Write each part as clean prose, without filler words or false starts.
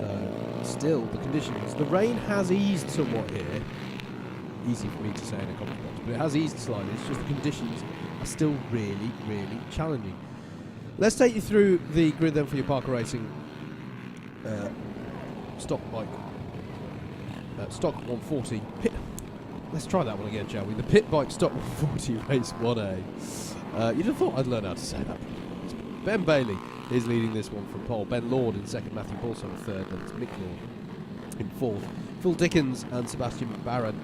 So, still, the conditions. The rain has eased somewhat here. Easy for me to say in a comment box, but it has eased slightly. It's just the conditions are still really, really challenging. Let's take you through the grid then for your Parker Racing stock bike. Stock 140. Let's try that one again, shall we? The pit bike stock 140 race 1A. You'd have thought I'd learn how to say that. Ben Bailey is leading this one from pole. Ben Lord in second, Matthew Balso in third, and it's Mick Lord in fourth. Phil Dickens and Sebastian Barron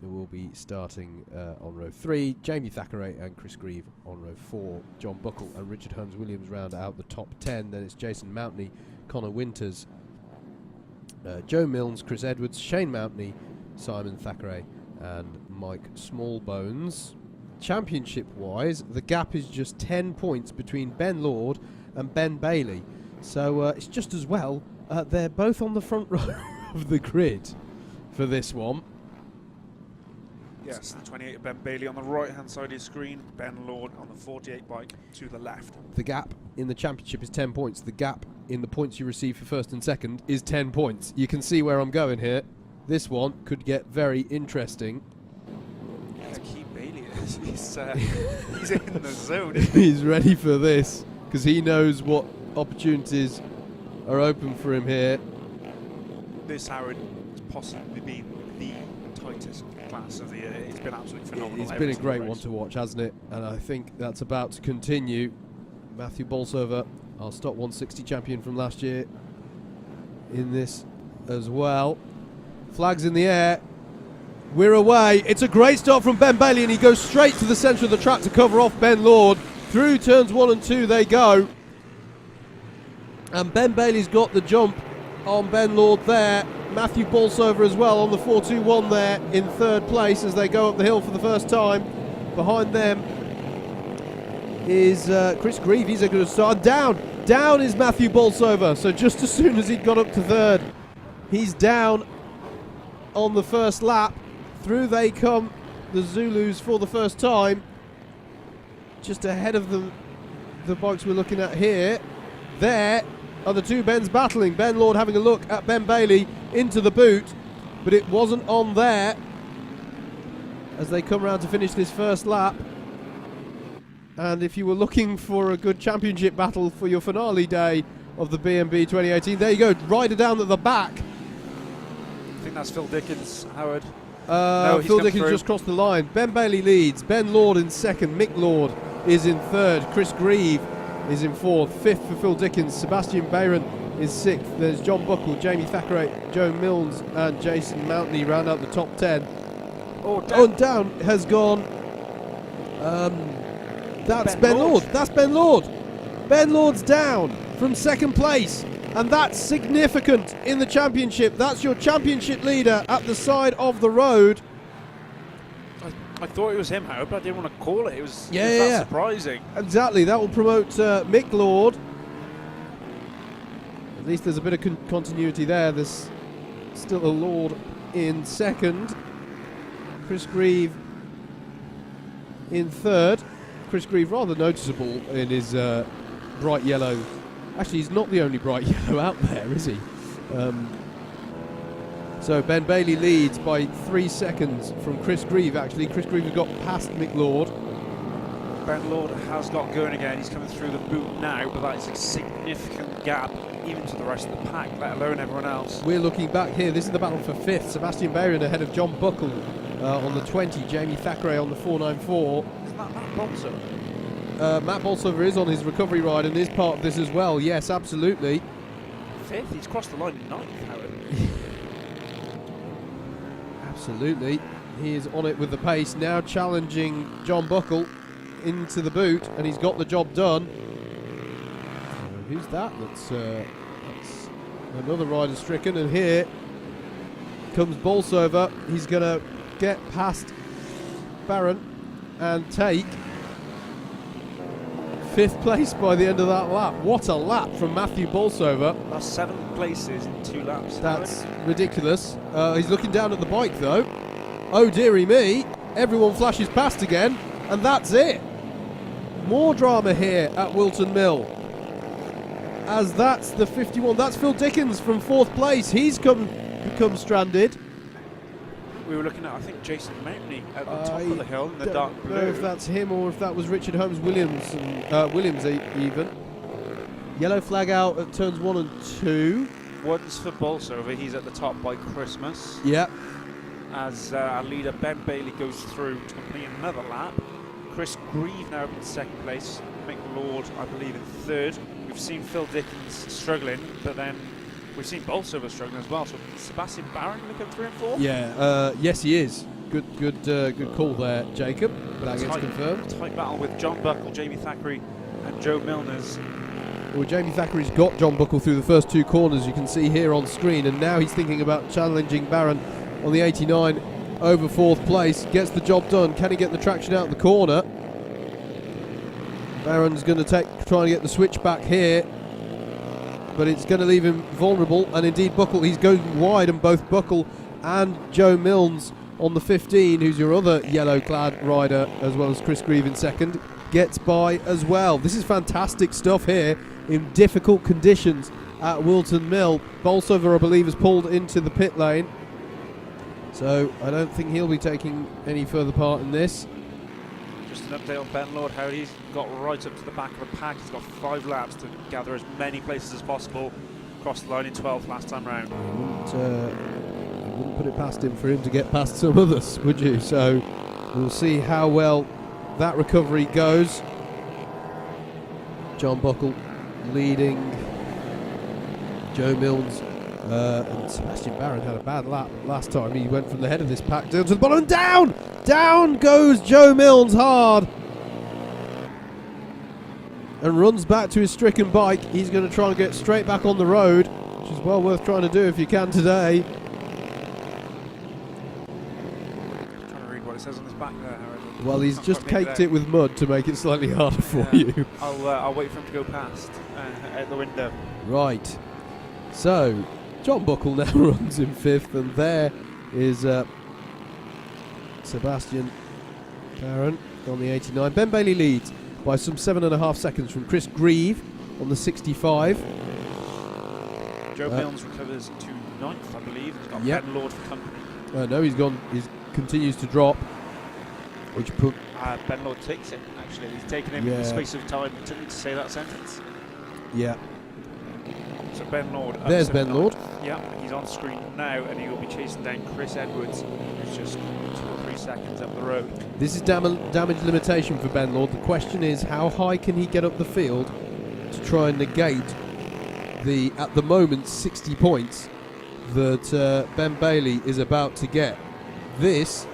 who will be starting on row 3. Jamie Thackeray and Chris Grieve on row 4. John Buckle and Richard Holmes-Williams round out the top 10. Then it's Jason Mountney, Connor Winters, Joe Milnes, Chris Edwards, Shane Mountney, Simon Thackeray and Mike Smallbones. Championship-wise, the gap is just 10 points between Ben Lord and Ben Bailey. So it's just as well. They're both on the front row of the grid for this one. Yes, the 28 of Ben Bailey on the right-hand side of your screen, Ben Lord on the 48 bike to the left. The gap in the championship is 10 points. The gap in the points you receive for first and second is 10 points. You can see where I'm going here. This one could get very interesting. Yeah, Keith Bailey is. He's in the zone, isn't he? He's ready for this because he knows what opportunities are open for him here. This, Howard, has possibly been the tightest class of the year. It's been absolutely phenomenal. It's been a great one to watch, hasn't it? And I think that's about to continue. Matthew Bolsover, our stock 160 champion from last year, in this as well. Flags in the air. We're away. It's a great start from Ben Bailey, and he goes straight to the centre of the track to cover off Ben Lord. Through turns 1 and 2 they go. And Ben Bailey's got the jump on Ben Lord there. Matthew Bolsover as well on the 4-2-1 there in third place as they go up the hill for the first time. Behind them is Chris Grieve. He's a good start. Down is Matthew Bolsover. So just as soon as he'd got up to third, he's down on the first lap. Through they come, the Zulus, for the first time. Just ahead of them, the bikes we're looking at here. There are the two Bens battling. Ben Lord having a look at Ben Bailey into the boot, but it wasn't on there as they come around to finish this first lap. And if you were looking for a good championship battle for your finale day of the BMB 2018, there you go, rider down at the back. I think that's Phil Dickens, Howard. No, Phil Dickens just crossed the line. Ben Bailey leads, Ben Lord in second, Mick Lord is in third, Chris Grieve is in fourth, fifth for Phil Dickens, Sebastian Bayron is sixth, there's John Buckle, Jamie Thackeray, Joe Milnes and Jason Mountney round out the top 10. Down has gone, that's Ben Lord. That's Ben Lord. Ben Lord's down from second place, and that's significant in the championship. That's your championship leader at the side of the road. I thought it was him, Howard, but I didn't want to call it. It was that surprising. Exactly. That will promote Mick Lord. At least there's a bit of continuity there. There's still a Lord in second. Chris Grieve in third. Chris Grieve rather noticeable in his bright yellow. Actually, he's not the only bright yellow out there, is he? So Ben Bailey leads by 3 seconds from Chris Grieve. Actually, Chris Grieve has got past Mick Lord. Ben Lord has got going again. He's coming through the boot now, but that is a significant gap even to the rest of the pack, let alone everyone else. We're looking back here. This is the battle for fifth. Sebastian Bayron ahead of John Buckle on the 20. Jamie Thackeray on the 494. Isn't that Matt Bolsover? Matt Bolsover is on his recovery ride and is part of this as well. Yes, absolutely. Fifth? He's crossed the line in ninth, Howard. Absolutely. He is on it with the pace. Now challenging John Buckle into the boot, and he's got the job done. Who's that? That's another rider stricken, and here comes Bolsover. He's going to get past Barron and take fifth place by the end of that lap. What a lap from Matthew Bolsover. That's 7 places in 2 laps. That's ridiculous. He's looking down at the bike though. Oh dearie me. Everyone flashes past again, and that's it. More drama here at Whilton Mill. as that's the 51. That's Phil Dickens from 4th place. He's become stranded. We were looking at, I think, Jason Mountney at the top of the hill in the dark blue. I don't know if that's him or if that was Richard Holmes Williams, even. Yellow flag out at turns 1 and 2. One's for Bolsover. He's at the top by Christmas. Yeah. As our leader Ben Bailey goes through to complete another lap. Chris Grieve now up in 2nd place. Mick Lord, I believe, in 3rd. We've seen Phil Dickens struggling, but then we've seen Bolsover struggling as well. So Sebastian Barron looking 3 and 4. Yeah. Yes, he is. Good call there, Jacob. But that gets confirmed. Tight battle with John Buckle, Jamie Thackeray, and Joe Milners. Well, Jamie Thackeray's got John Buckle through the first 2 corners, you can see here on screen, and now he's thinking about challenging Barron on the 89 over 4th place. Gets the job done. Can he get the traction out of the corner? Barron's going to try and get the switch back here, but it's going to leave him vulnerable, and indeed Buckle, he's going wide, and both Buckle and Joe Milnes on the 15, who's your other yellow-clad rider, as well as Chris Grieve in 2nd, gets by as well. This is fantastic stuff here in difficult conditions at Whilton Mill. Bolsover, I believe, has pulled into the pit lane, so I don't think he'll be taking any further part in this. Just an update on Ben Lord, how he's got right up to the back of the pack. He's got 5 laps to gather as many places as possible. Crossed the line in 12th last time round. You wouldn't put it past him for him to get past some others, would you? So we'll see how well that recovery goes. John Buckle leading Joe Milnes, and Sebastian Barron had a bad lap last time. He went from the head of this pack down to the bottom, and down goes Joe Milnes hard, and runs back to his stricken bike. He's going to try and get straight back on the road, which is well worth trying to do if you can today. Trying to read what it says on his back there, however. Well, he's just caked it with mud to make it slightly harder for you. I'll wait for him to go past out the window. Right. So, John Buckle now runs in 5th, and there is Sebastian Barron on the 89. Ben Bailey leads by some 7.5 seconds from Chris Grieve on the 65. Joe Milnes recovers to 9th, I believe. He's got Ben Lord for company. No, he continues to drop. Which put Ben Lord takes it, actually. He's taken him in the space of time. He took me to say that sentence. Yeah. So Ben Lord. There's Ben Lord. Yeah, he's on screen now, and he will be chasing down Chris Edwards, who's just 2 or 3 seconds up the road. This is damage limitation for Ben Lord. The question is, how high can he get up the field to try and negate the, at the moment, 60 points that Ben Bailey is about to get? This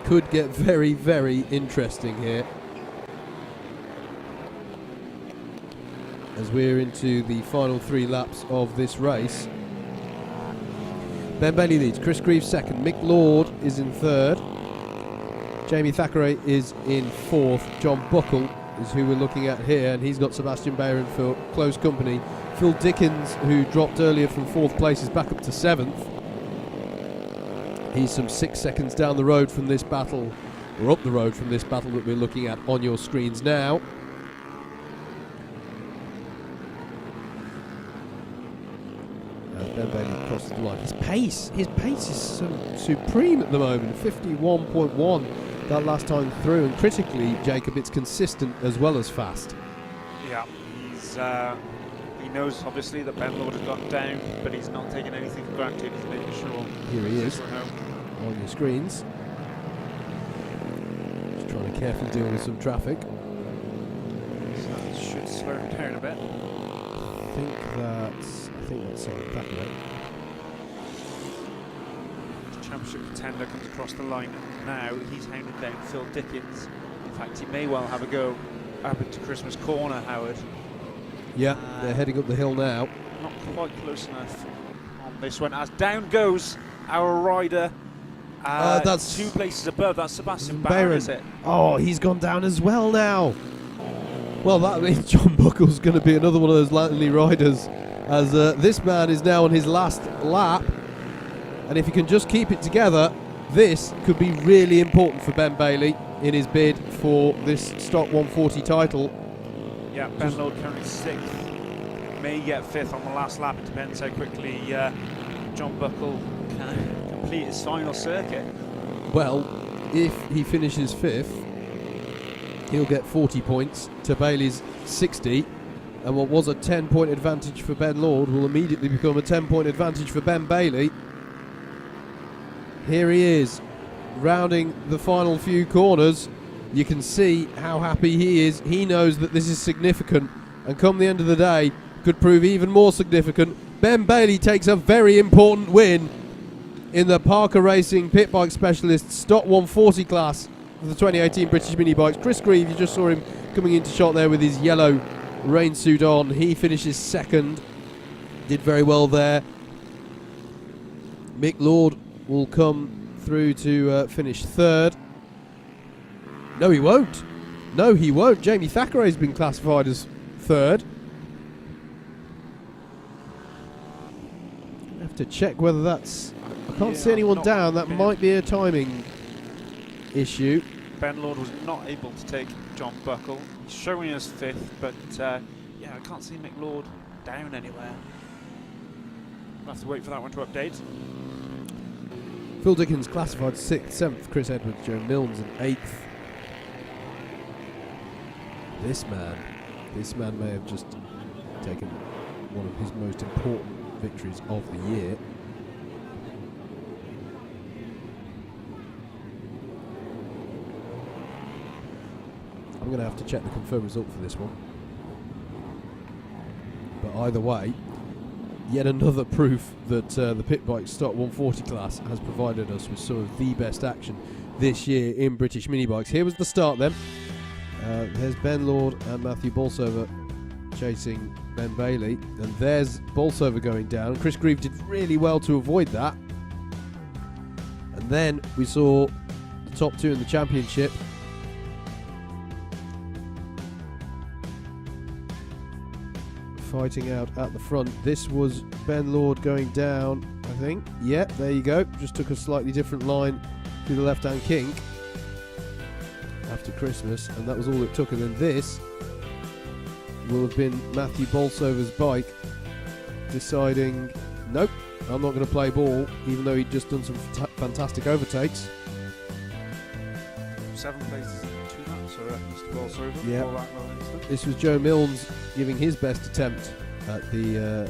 could get very, very interesting here, as we're into the final 3 laps of this race. Ben Bailey leads, Chris Grieve 2nd, Mick Lord is in 3rd, Jamie Thackeray is in 4th, John Buckle is who we're looking at here, and he's got Sebastian Barron for close company. Phil Dickens, who dropped earlier from 4th place, is back up to 7th. He's some 6 seconds down the road from this battle, or up the road from this battle that we're looking at on your screens now. As Ben Bailey crosses the line. His pace is so supreme at the moment, 51.1 that last time through, and critically, Jacob, it's consistent as well as fast. Yeah, he knows obviously that Ben Lord has gone down, but he's not taking anything for granted. He's making sure. Here he is on your screens. Just trying to carefully deal with some traffic. So that should slow him down a bit. I think that's Thackeray. Championship contender comes across the line now. He's hounding down Phil Dickens. In fact, he may well have a go up into Christmas Corner, Howard. Yeah, they're heading up the hill now. Not quite close enough on this one, as down goes our rider. That's 2 places above. That's Sebastian Barron, is it? Oh, he's gone down as well now. Well, that means John Buckle's going to be another one of those lonely riders, as this man is now on his last lap. And if he can just keep it together, this could be really important for Ben Bailey in his bid for this Stock 140 title. Yeah, Ben Lord currently 6th. may get fifth on the last lap. It depends how quickly John Buckle can complete his final circuit. Well, if he finishes fifth, he'll get 40 points to Bailey's 60, and what was a 10-point advantage for Ben Lord will immediately become a 10-point advantage for Ben Bailey. Here he is, rounding the final few corners. You can see how happy he is. He knows that this is significant, and come the end of the day, could prove even more significant. Ben Bailey takes a very important win in the Parker Racing Pit Bike Specialists Stock 140 class of the 2018 British Mini Bikes. Chris Grieve, you just saw him coming into shot there with his yellow rain suit on. He finishes second, did very well there. Mick Lord will come through to finish third. No, he won't. No, he won't. Jamie Thackeray's been classified as third. I have to check whether that's... I can't see anyone down. That might be a timing issue. Ben Lord was not able to take John Buckle. He's showing us fifth, but yeah, I can't see Mick Lord down anywhere. We'll have to wait for that one to update. Phil Dickens classified 6th, 7th, Chris Edwards, Joe Milnes in 8th. This man may have just taken one of his most important victories of the year. I'm going to have to check the confirmed result for this one. But either way, yet another proof that the Pit Bike Stock 140 class has provided us with some of the best action this year in British mini bikes. Here was the start then. There's Ben Lord and Matthew Bolsover chasing Ben Bailey, and there's Bolsover going down. Chris Grieve did really well to avoid that. And then we saw the top two in the championship. Fighting out at the front. This was Ben Lord going down, I think. Yeah, there you go. Just took a slightly different line through the left-hand kink after Christmas, and that was all it took. And then this will have been Matthew Bolsover's bike deciding, nope, I'm not going to play ball, even though he'd just done some fantastic overtakes. 7 places in 2 laps, or Mr. Bolsover. Yeah. This was Joe Milnes giving his best attempt at the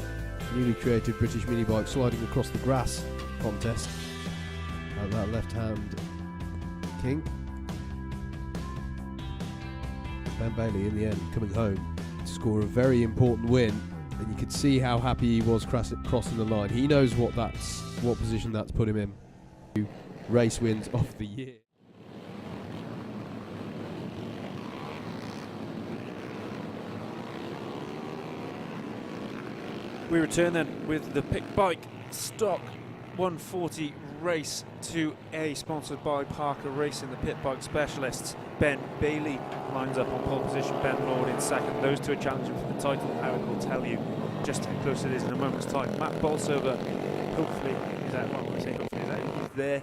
newly created British mini bike sliding across the grass contest at that left-hand kink. Ben Bailey in the end coming home to score a very important win, and you could see how happy he was crossing the line. He knows what position that's put him in. 2 race wins of the year. We return then with the Pit Bike Stock 140 Race 2A, sponsored by Parker Racing, the Pit Bike Specialists. Ben Bailey lines up on pole position, Ben Lord in second. Those two are challenging for the title. Eric will tell you just how close it is in a moment's time. Matt Bolsover hopefully is out. Well, I say hopefully he's out. He's there.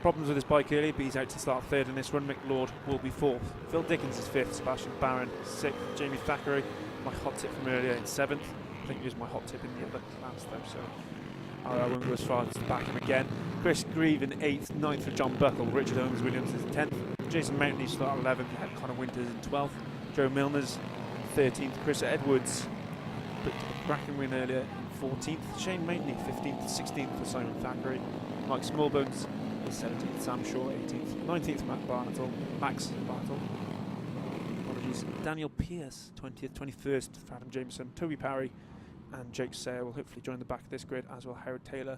Problems with his bike earlier, but he's out to start third in this run. Mick Lord will be fourth. Phil Dickens is fifth. Sebastian Barron sixth. Jamie Thackeray, my hot tip from earlier, in seventh. I think he was my hot tip in the other class though, so I won't go as far as to back him again. Chris Grieve in 8th, 9th for John Buckle, Richard Owens-Williams is 10th, Jason Mountain started 11th, had Connor Winters in 12th, Joe Milnes 13th, Chris Edwards picked up a cracking win earlier in 14th, Shane Maitney 15th, 16th for Simon Thackeray, Mike Smallbones is 17th, Sam Shaw 18th, 19th Max Bartle, Daniel Pierce 20th, 21st for Adam Jameson, Toby Parry and Jake Sayer will hopefully join the back of this grid, as will Howard Taylor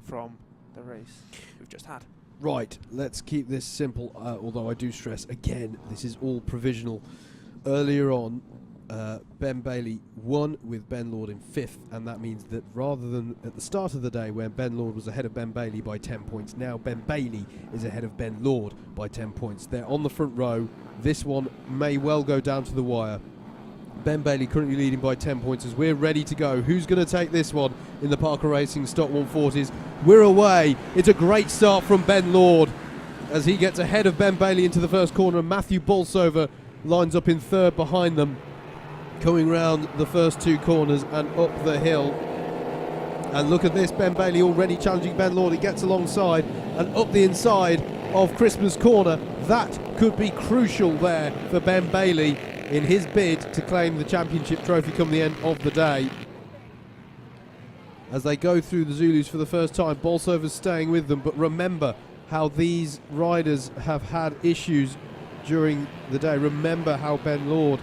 from the race we've just had. Right, let's keep this simple, although I do stress again, this is all provisional. Earlier on, Ben Bailey won with Ben Lord in 5th, and that means that rather than at the start of the day when Ben Lord was ahead of Ben Bailey by 10 points, now Ben Bailey is ahead of Ben Lord by 10 points. They're on the front row. This one may well go down to the wire. Ben Bailey currently leading by 10 points as we're ready to go. Who's going to take this one in the Parker Racing Stock 140s? We're away. It's a great start from Ben Lord as he gets ahead of Ben Bailey into the first corner, and Matthew Bolsover lines up in third behind them. coming round the first two corners and up the hill. And look at this, Ben Bailey already challenging Ben Lord. He gets alongside and up the inside of Christmas Corner. That could be crucial there for Ben Bailey in his bid to claim the championship trophy come the end of the day. As they go through the Zulus for the first time, Bolsover's staying with them, but remember how these riders have had issues during the day. Remember how Ben Lord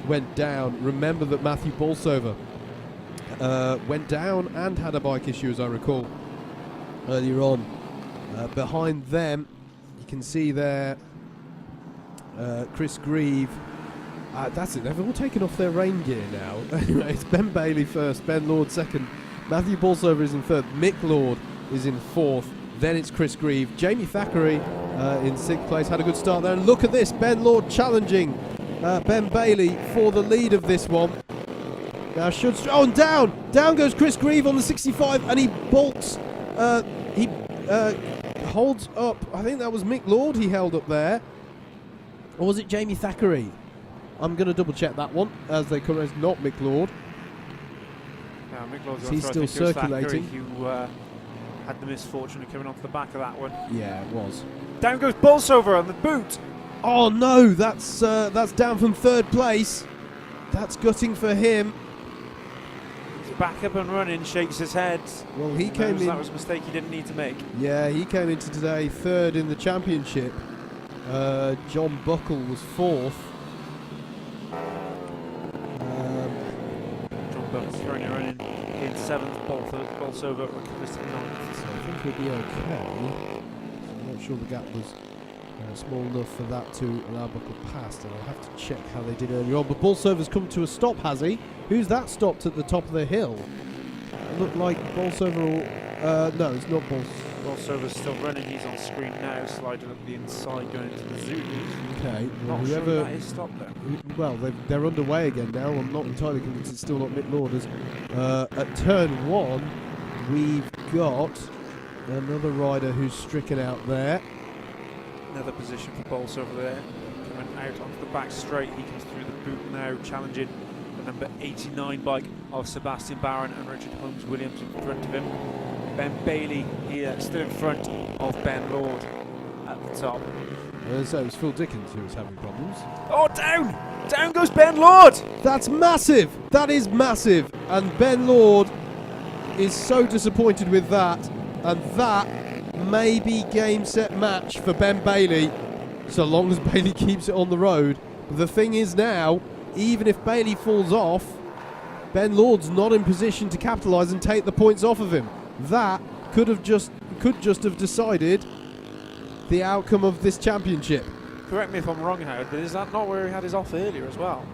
went down. Remember that Matthew Bolsover went down and had a bike issue, as I recall, earlier on. Behind them, you can see there Chris Grieve. That's it, they've all taken off their rain gear now. Anyway, it's Ben Bailey first, Ben Lord second, Matthew Bolsover is in third, Mick Lord is in fourth, then it's Chris Grieve. Jamie Thackeray in sixth place, had a good start there. And look at this, Ben Lord challenging Ben Bailey for the lead of this one. Now and down goes Chris Grieve on the 65, and he bolts, he holds up, I think that was Mick Lord he held up there. Or was it Jamie Thackeray? I'm going to double check that one as they come. It's not Mick Lord. Mick Lord's He's still circulating. Who had the misfortune of coming onto the back of that one. Yeah, it was. Down goes Bolsover on the boot. Oh no, that's down from third place. That's gutting for him. He's back up and running, shakes his head. Well, he came in. That was a mistake he didn't need to make. Yeah, he came into today third in the championship. John Buckle was fourth. John Buckle's currently running in seventh. Bolsover recovers to ninth. So I think we'll be okay. I'm not sure the gap was small enough for that to allow Buckle past, and I'll have to check how they did earlier on. But Bolsover's come to a stop, has he? Who's that stopped at the top of the hill? It looked like Bolsover or... no, it's not Bolsover. Bolsover's still running. He's on screen now, sliding up the inside, going into the Zulus. Okay. Well, not whoever, sure that is stopped there. Well, they're underway again now. I'm not entirely convinced it's still not Mick Lord. At turn one, we've got another rider who's stricken out there. Another position for Bolsover there. Coming out onto the back straight. He comes through the boot now, challenging the number 89 bike of Sebastian Barron and Richard Holmes-Williams in front of him. Ben Bailey here, still in front of Ben Lord at the top. So it was Phil Dickens who was having problems. Oh, down! Down goes Ben Lord! That's massive! That is massive! And Ben Lord is so disappointed with that. And that may be game, set, match for Ben Bailey, so long as Bailey keeps it on the road. But the thing is now, even if Bailey falls off, Ben Lord's not in position to capitalise and take the points off of him. That could just have decided the outcome of this championship. Correct me if I'm wrong, Howard, but is that not where he had his off earlier as well?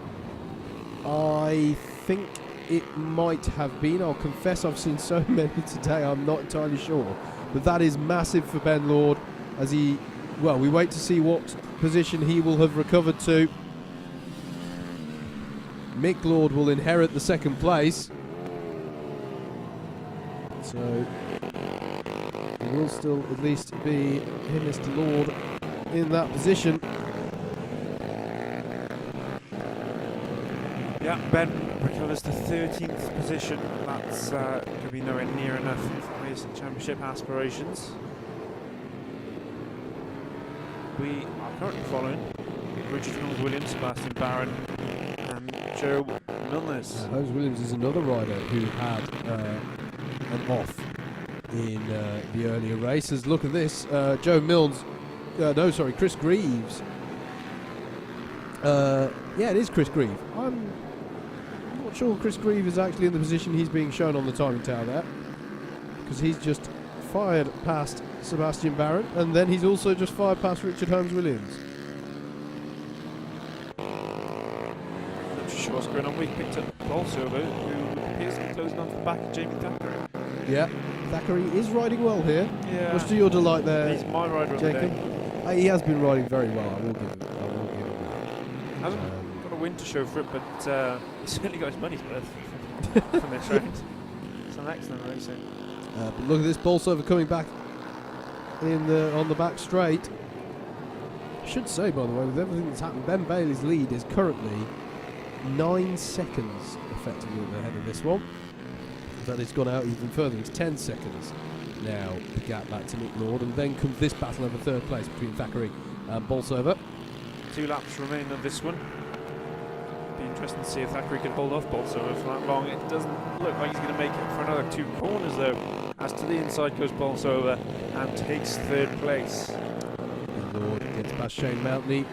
I think it might have been. I'll confess I've seen so many today, I'm not entirely sure. But that is massive for Ben Lord as we wait to see what position he will have recovered to. Mick Lord will inherit the second place. So it will still at least be him, Mr. Lord, in that position. Yeah, Ben recovers to 13th position. That's going to be nowhere near enough for his championship aspirations. We are currently following Richard Holmes-Williams, Sebastian Barron, and Joe Milnes. Holmes-Williams is another rider who had an off in the earlier races. Look at this, Chris Greaves. Yeah, it is Chris Grieve. I'm not sure Chris Grieve is actually in the position he's being shown on the timing tower there, because he's just fired past Sebastian Barron, and then he's also just fired past Richard Holmes-Williams. Not sure what's going on. We picked up Bolsover, who appears to be closing on to the back of Jamie Thackeray. Yeah, Thackeray is riding well here. Yeah. Much to your delight there, He's my rider of the day. He has been riding very well, I will give him that. Hasn't got a win to show for it, but he's certainly got his money's worth from this round. Some excellent racing. But look at this, Bolsover coming back on the back straight. I should say, by the way, with everything that's happened, Ben Bailey's lead is currently 9 seconds effectively ahead of this one. That has gone out even further. It's 10 seconds now, the gap back to Mick Lord. And then comes this battle over third place between Thackeray and Bolsover. 2 laps remain of this one. Be interesting to see if Thackeray can hold off Bolsover for that long. It doesn't look like he's going to make it for another 2 corners though. As to the inside goes Bolsover and takes third place. And Lord gets past Shane Mountney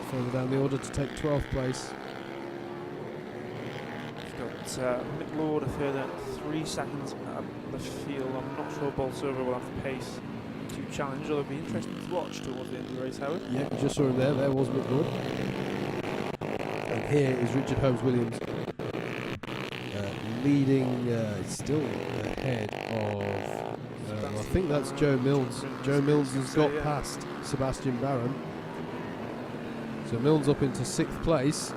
further down the order to take 12th place. We've got Mick Lord a further 3 seconds up the field. I'm not sure Bolsover will have the pace to challenge, although it'll be interesting to watch towards the end of the race, Howard. Yeah, you just saw him there. There was Mick Lord. And here is Richard Holmes-Williams leading, still ahead of, I think that's Joe Mills. Joe Mills has got past Sebastian Barron. So Mills up into 6th place,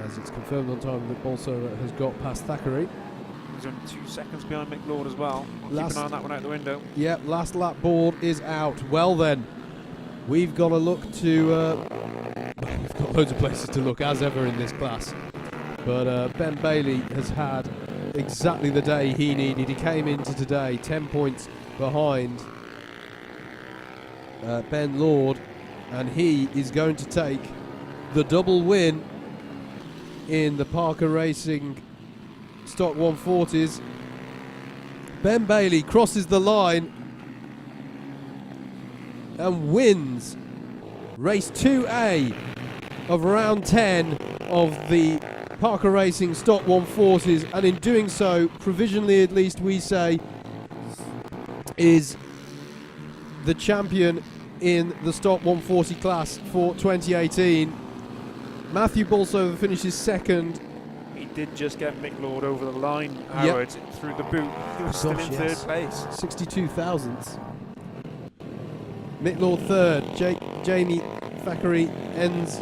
as it's confirmed on time that Bolsover has got past Thackeray. He's only 2 seconds behind Mick Lord as well. Keep an eye on that one out the window. Yeah, last lap board is out. Well then, we've got to look to, we've got loads of places to look as ever in this class. But Ben Bailey has had exactly the day he needed. He came into today 10 points behind Ben Lord, and he is going to take the double win in the Parker Racing Stock 140s. Ben Bailey crosses the line and wins race 2A of round 10 of the Parker Racing Stock 140s, and in doing so, provisionally at least we say, is the champion in the Stock 140 class for 2018. Matthew Bolsover finishes 2nd. He did just get Mick Lord over the line, Howard, through the boot. He was still in 3rd place. 62 thousandths. Mick Lord 3rd. Jamie Thackeray ends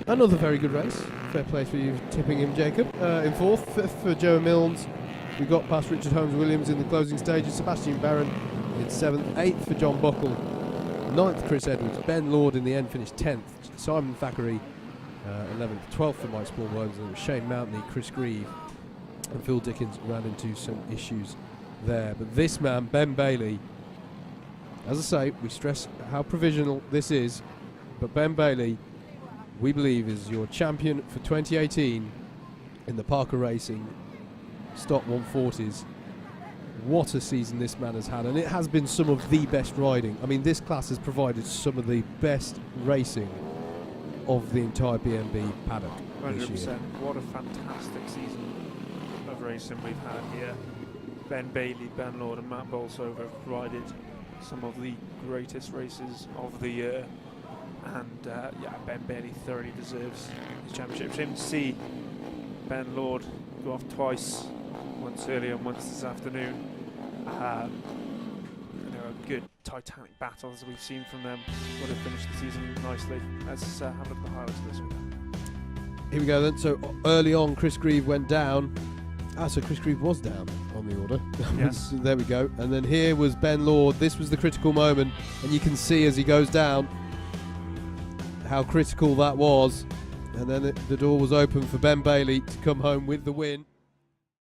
another very good race. Fair play for you tipping him, Jacob. In 4th, 5th for Joe Milnes. We got past Richard Holmes-Williams in the closing stages. Sebastian Barron in 7th. 8th for John Buckle. 9th Chris Edwards. Ben Lord in the end finished 10th. Simon Thackeray 11th. 12th for Mike Smallbones. And Shane Mountney, Chris Grieve and Phil Dickens ran into some issues there. But this man, Ben Bailey, as I say, we stress how provisional this is, but Ben Bailey, we believe, is your champion for 2018 in the Parker Racing Stock 140s. What a season this man has had, and it has been some of the best riding. I mean, this class has provided some of the best racing of the entire BMB paddock 100%. this year. What a fantastic season of racing we've had here. Ben Bailey, Ben Lord and Matt Bolsover have provided some of the greatest races of the year. And yeah, Ben Bailey thoroughly deserves his championship. Shame to see Ben Lord go off twice, once earlier and once this afternoon. You know, a good titanic battle as we've seen from them would have finished the season nicely. Let's have a look at the highlights of this weekend. Here we go then. So early on, Chris Grieve went down. So Chris Grieve was down on the order. Yes. There we go. And then here was Ben Lord. This was the critical moment, and you can see as he goes down how critical that was. And then the door was open for Ben Bailey to come home with the win.